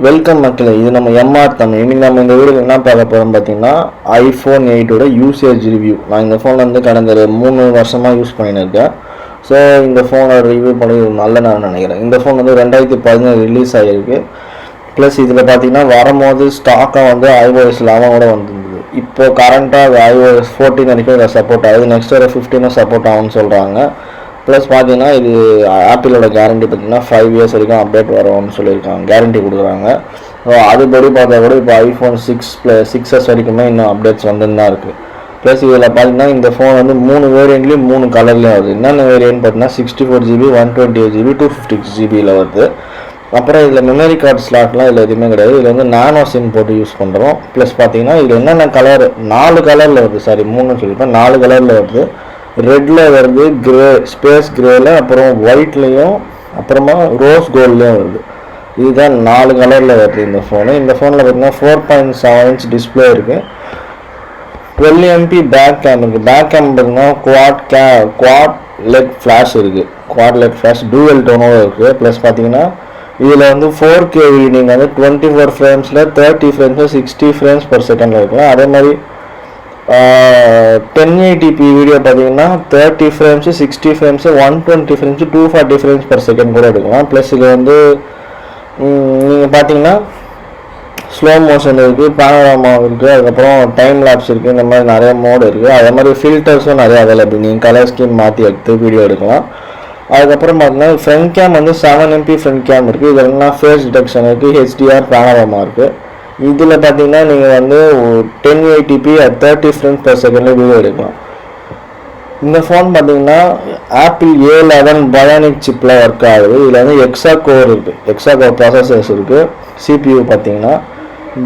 Welcome மக்களே, இது நம்ம எம்ஆர் தமிழ். இன்றைக்கி நம்ம இந்த வீடியோவில் என்ன பார்க்க போகிறோம் பார்த்தீங்கன்னா, iPhone 8ஓட யூசேஜ் ரிவ்யூ. நான் இந்த ஃபோன் வந்து கடந்த 3 வருஷமாக யூஸ் பண்ணின்னு இருக்கேன். ஸோ இந்த ஃபோனோட ரிவ்யூ பண்ணி நல்ல நான் நினைக்கிறேன். இந்த ஃபோன் வந்து 2017 ரிலீஸ் ஆகிருக்கு. ப்ளஸ் இதில் பார்த்தீங்கன்னா வரும்போது ஸ்டாக்காக வந்து iOS 11 கூட வந்துருந்தது. இப்போ கரண்ட்டாக அது iOS 14 வரைக்கும் இதை சப்போர்ட் ஆகுது. நெக்ஸ்ட் ஒரு 15 சப்போர்ட் ஆகும்னு சொல்கிறாங்க. ப்ளஸ் பார்த்தீங்கன்னா இது ஆப்பிளோட கேரண்டி பார்த்தீங்கன்னா 5 இயர்ஸ் வரைக்கும் அப்டேட் வரும்னு சொல்லியிருக்காங்க, கேரண்டி கொடுக்குறாங்க. ஸோ அதுபடி பார்த்தா கூட இப்போ iPhone 6s வரைக்குமே இன்னும் அப்டேட்ஸ் வந்துன்னு தான் இருக்குது. ப்ளஸ் இதில் பார்த்தீங்கன்னா இந்த ஃபோன் வந்து 3 வேரியண்ட்லேயும் 3 கலர்லேயும் வருது. என்னென்ன வேரியன்ட் பார்த்தீங்கன்னா 64GB, 128GB, 256GBயில் வருது. அப்புறம் இதில் மெமரி கார்டு ஸ்லாட்லாம் இதில் எதுவுமே கிடையாது. இதில் வந்து நானோ சிம் போட்டு யூஸ் பண்ணுறோம். ப்ளஸ் பார்த்தீங்கன்னா இதில் என்னென்ன கலர் 4 கலரில் வருது, 3 சொல்லியிருப்பேன், 4 கலரில் வருது. ரெட்டில் வருது, கிரே ஸ்பேஸ் கிரேயில், அப்புறம் ஒயிட்லேயும், அப்புறமா ரோஸ் கோல்ட்லேயும் வருது. இதுதான் 4 கலரில் வருது இந்த ஃபோனு. இந்த ஃபோனில் பார்த்தீங்கன்னா 4.7 இன்ச் டிஸ்பிளே இருக்குது. 12 MP பேக் கேம் இருக்குது. பேக் கேம் பார்த்தீங்கன்னா குவாட் லெட் ஃப்ளாஷ் இருக்குது. குவாட் லெட் ஃப்ளாஷ் டூவல் டோனோட இருக்குது. ப்ளஸ் பார்த்தீங்கன்னா இதில் வந்து 4K நீங்கள் வந்து 24 ஃப்ரேம்ஸில் 30 ஃப்ரேம்ஸில் 60 ஃப்ரேம்ஸ் பர் செகண்டில் இருக்கலாம். அதே மாதிரி 1080p வீடியோ பார்த்தீங்கன்னா 30 frames, 60 frames, 120 frames, 240 frames per second கூட எடுக்கலாம். ப்ளஸ் இதில் வந்து நீங்கள் பார்த்தீங்கன்னா ஸ்லோ மோஷன் இருக்குது, பேனோராமா இருக்குது, அதுக்கப்புறம் டைம் லேப்ஸ் இருக்குது. இந்த மாதிரி நிறைய மோடு இருக்குது. அதே மாதிரி ஃபில்டர்ஸும் நிறைய அவைலபிள். நீங்கள் கலர் ஸ்கீம் மாற்றி எடுத்து வீடியோ எடுக்கலாம். அதுக்கப்புறம் பார்த்தீங்கன்னா ஃப்ரண்ட் கேம் வந்து 7 MP ஃப்ரண்ட் கேம் இருக்குது. இதெல்லாம் ஃபேஸ் டிடெக்ஷன் இருக்குது, HDR பேனோராமா இருக்குது. இதில் பார்த்தீங்கன்னா நீங்கள் வந்து 1080p 30 ஃப்ரேம்ஸ் பர் செகண்டில் வீடியோ எடுக்கலாம். இந்த ஃபோன் பார்த்தீங்கன்னா Apple A11 Bionic சிப்பில் ஒர்க் ஆகுது. இதில் வந்து hexa-core இருக்குது, hexa-core ப்ராசஸர்ஸ் இருக்குது. CPU பார்த்தீங்கன்னா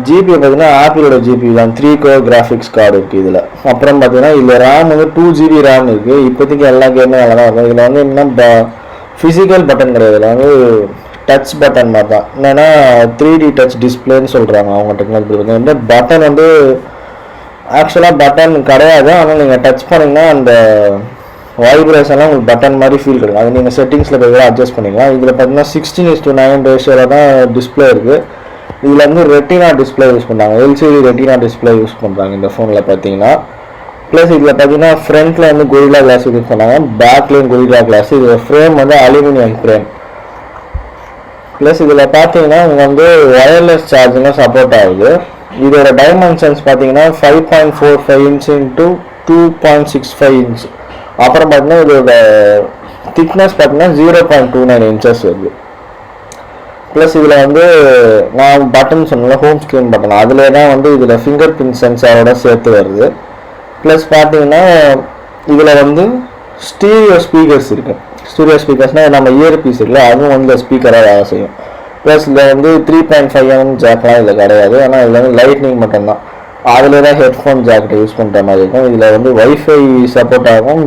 ஜிபி பார்த்தீங்கன்னா ஆப்பிளோட ஜிபி தான், 3 core கிராஃபிக்ஸ் கார்டு இருக்குது இதில். அப்புறம் பார்த்தீங்கன்னா இதில் ரேம் வந்து 2GB ரேம் இருக்குது. இப்போதைக்கு எல்லா கேமே நல்லா தான் இருக்கும். இதில் வந்து என்ன ஃபிசிக்கல் பட்டன் கிடையாது, இதில் வந்து டச் பட்டன் மாதிரி தான். என்னென்னா 3D டச் டிஸ்பிளேன்னு சொல்கிறாங்க அவங்க டெக்னாலஜி. வந்து பட்டன் வந்து ஆக்சுவலாக பட்டன் கிடையாது, ஆனால் நீங்கள் டச் பண்ணிங்கன்னா அந்த வைப்ரேஷன்லாம் உங்களுக்கு பட்டன் மாதிரி ஃபீல் கிடைக்கும். அது நீங்கள் செட்டிங்ஸில் போய் கூட அட்ஜஸ்ட் பண்ணிக்கலாம். இதில் பார்த்தீங்கன்னா 16:9 ரேஷியோவில் தான் டிஸ்பிளே இருக்குது. இதில் வந்து ரெட்டினா டிஸ்பிளே யூஸ் பண்ணுறாங்க, LCD ரெட்டினா டிஸ்பிளே யூஸ் பண்ணுறாங்க இந்த ஃபோனில் பார்த்தீங்கன்னா. ப்ளஸ் இதில் பார்த்தீங்கன்னா ஃப்ரண்ட்டில் வந்து கொரில்லா கிளாஸ் யூஸ் பண்ணாங்க, பேக்லேயும் கொரில்லா கிளாஸ். இதில் ஃப்ரேம் வந்து அலுமினியம் ஃப்ரேம். ப்ளஸ் இதில் பார்த்தீங்கன்னா உங்களுக்கு வந்து ஒயர்லெஸ் சார்ஜிங்கும் சப்போர்ட் ஆகுது. இதோட டைமென்ஷன்ஸ் பார்த்தீங்கன்னா 5.45 இன்ச் இன்ட்டு 2.65 இன்ச். அப்புறம் பார்த்தீங்கன்னா இதோட திக்னஸ் பார்த்தீங்கன்னா 0.29 இன்ச்சஸ் வருது. ப்ளஸ் இதில் வந்து நான் பட்டன் சொன்னல, ஹோம் ஸ்க்ரீன் பட்டன், அதிலே தான் வந்து இதில் ஃபிங்கர் பிரிண்ட் சென்சாரோட சேர்த்து வருது. ப்ளஸ் பார்த்தீங்கன்னா இதில் வந்து ஸ்டீரியோ ஸ்பீக்கர்ஸ் இருக்குது. ஸ்டீரியோ ஸ்பீக்கர்ஸ்னால் நம்ம இயர்பீஸ் இருக்குல்ல, அதுவும் வந்து ஸ்பீக்கராக வேலை செய்யும். ப்ளஸ் இதில் வந்து 3.5mm ஜாக்லாம் இதில் கிடையாது, ஆனால் இதில் வந்து லைட்னிங் மட்டும்தான். அதில் தான் ஹெட்ஃபோன் ஜாக்கெட் யூஸ் பண்ணுற மாதிரி இருக்கும். இதில் வந்து வைஃபை சப்போர்ட் ஆகும்,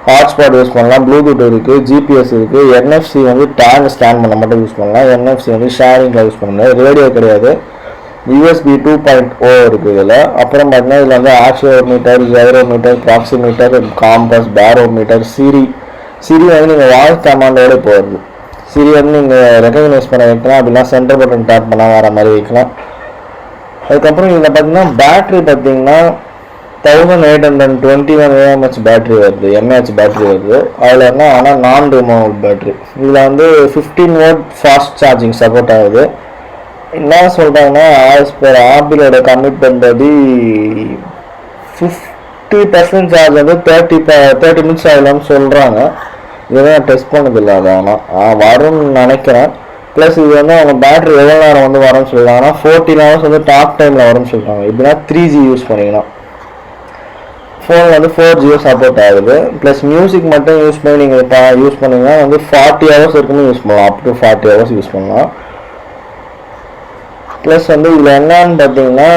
ஹாட்ஸ்பாட் யூஸ் பண்ணலாம், ப்ளூடூத் இருக்குது, GPS இருக்குது, NFC வந்து டேங் ஸ்கேன் பண்ண மட்டும் யூஸ் பண்ணலாம். NFC வந்து ஷேரிங்கில் யூஸ் பண்ண முடியாது. ரேடியோ கிடையாது. USB 2.0 இருக்குது இதில். அப்புறம் பார்த்தீங்கன்னா இதில் வந்து ஆக்சிலோமீட்டர், ஜைரோமீட்டர், ப்ராக்சிமீட்டர், காம்பஸ், பேரோமீட்டர், சிரி வந்து நீங்கள் வாய்ஸ் கமாண்டோட போகிறது. சிரி வந்து நீங்கள் ரெக்கக்னைஸ் பண்ண வைக்கலாம், அப்படின்னா சென்டர் பட்டன் டேப் பண்ணால் வர மாதிரி வைக்கலாம். அதுக்கப்புறம் இதில் பார்த்தீங்கன்னா பேட்ரி பார்த்தீங்கன்னா 1821 mAh பேட்ரி வருது, mAh பேட்ரி வருது. அதில் என்ன ஆனால் நான் ரிமூவபிள் பேட்ரி. இதில் வந்து 15 watt ஃபாஸ்ட் சார்ஜிங் சப்போர்ட் ஆகுது. என்ன சொல்கிறாங்கன்னா ஆஸ் பர் ஆப்பிளோட கமிட்மெண்ட் படி 50% சார்ஜ் வந்து 30 மினிட்ஸ் ஆகலாம்னு சொல்கிறாங்க. இதெல்லாம் டெஸ்ட் பண்ணதில்லை, அது ஆனால் வரும்னு நினைக்கிறேன். ப்ளஸ் இது வந்து அவங்க பேட்ரி எவ்வளோ நேரம் வந்து வரும்னு சொல்கிறாங்கன்னா 14 hours வந்து டாக் டைமில் வரும்னு சொல்கிறாங்க. இப்படின்னா 3G யூஸ் பண்ணிக்கலாம். ஃபோன் வந்து 4G சப்போர்ட் ஆகுது. ப்ளஸ் மியூசிக் மட்டும் யூஸ் பண்ணி நீங்கள் யூஸ் பண்ணிங்கன்னா வந்து 40 hours வரைக்கும் யூஸ் பண்ணலாம், அப் டு 40 hours யூஸ் பண்ணலாம். ப்ளஸ் வந்து இதில் என்னன்னு பார்த்தீங்கன்னா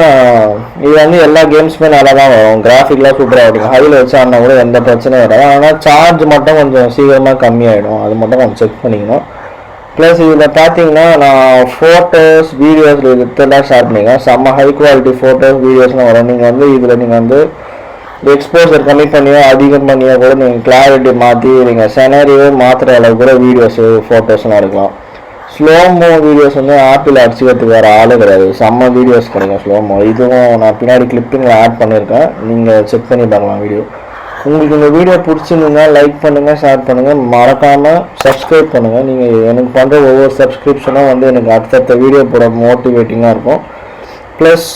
இது வந்து எல்லா கேம்ஸுமே நல்லா தான் வரும், கிராஃபிக்லாம் சூப்பராக இருக்கும். ஹையில் வச்சான்னா கூட எந்த பிரச்சனையும் வராது. ஆனால் சார்ஜ் மட்டும் கொஞ்சம் சீக்கிரமாக கம்மியாகிடும், அது மட்டும் கொஞ்சம் செக் பண்ணிக்கணும். ப்ளஸ் இதில் பார்த்தீங்கன்னா நான் ஃபோட்டோஸ் வீடியோஸ் இதெல்லாம் ஷேர் பண்ணிக்கிறேன். செம்ம ஹை குவாலிட்டி ஃபோட்டோஸ் வீடியோஸ்லாம் வரும். நீங்கள் வந்து இதில் நீங்கள் வந்து எக்ஸ்போசர் கம்மி பண்ணியோ அதிகம் பண்ணியோ கூட நீங்கள் கிளாரிட்டி மாற்றி நீங்கள் செனரியோ மாற்றுற அளவுக்கு கூட வீடியோஸு ஃபோட்டோஸ்லாம் இருக்கலாம். ஸ்லோமோ வீடியோஸ் வந்து ஆப்பிள் அடிச்சுக்கிறதுக்கு வேறு ஆளே கிடையாது. செம்ம வீடியோஸ் கிடைக்கும் ஸ்லோமோ. இதுவும் நான் பின்னாடி கிளிப்பிங்கில் ஆட் பண்ணியிருக்கேன், நீங்கள் செக் பண்ணி பார்க்கலாம் வீடியோ. உங்களுக்கு இந்த வீடியோ பிடிச்சிருந்தீங்கன்னா லைக் பண்ணுங்கள், ஷேர் பண்ணுங்கள், மறக்காமல் சப்ஸ்கிரைப் பண்ணுங்கள். நீங்கள் எனக்கு பண்ணுற ஒவ்வொரு சப்ஸ்கிரிப்ஷனும் வந்து எனக்கு அடுத்தடுத்த வீடியோ போட மோட்டிவேட்டிங்காக இருக்கும். ப்ளஸ்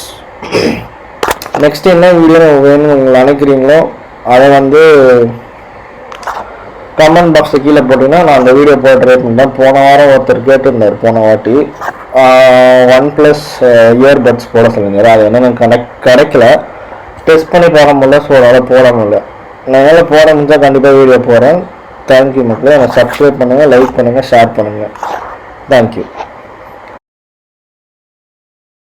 நெக்ஸ்ட் என்ன வீடியோ வேணும்னு நீங்கள் நினைக்கிறீங்களோ அதை வந்து கமெண்ட் பாக்ஸில் கீழே போட்டிங்கன்னா நான் அந்த வீடியோ போட ட்ரை பண்ணிட்டேன். போன வாரம் ஒருத்தர் கேட்டிருந்தார், போன வாட்டி OnePlus இயர்பட்ஸ் போட சொல்லுங்க. அது என்னென்னு கிடைக்கல, டெஸ்ட் பண்ணி போட முடியல, ஸோ அதனால் போட முடியல. நான் என்னால் போட முடிஞ்சால் கண்டிப்பாக வீடியோ போகிறேன். தேங்க்யூ மக்களே. எனக்கு சப்ஸ்கிரைப் பண்ணுங்கள், லைக் பண்ணுங்கள், ஷேர் பண்ணுங்கள். தேங்க்யூ.